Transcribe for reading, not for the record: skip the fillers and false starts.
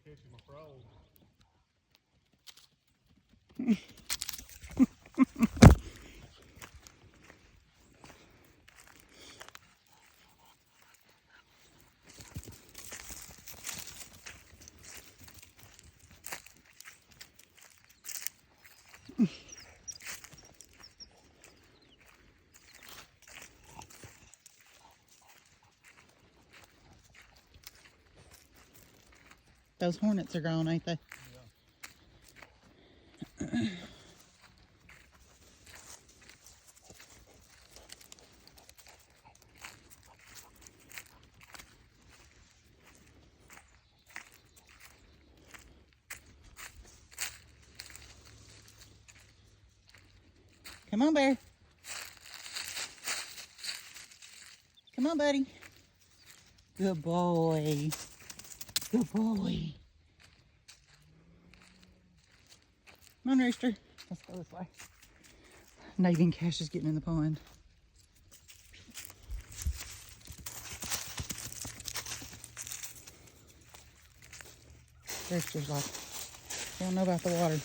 catching my frog. Those hornets are gone, ain't they? Yeah. Come on, Bear. Come on, buddy. Good boy. Good boy. Come on, Rooster. Let's go this way. Navy and Cash is getting in the pond. Rooster's like, they don't know about the water.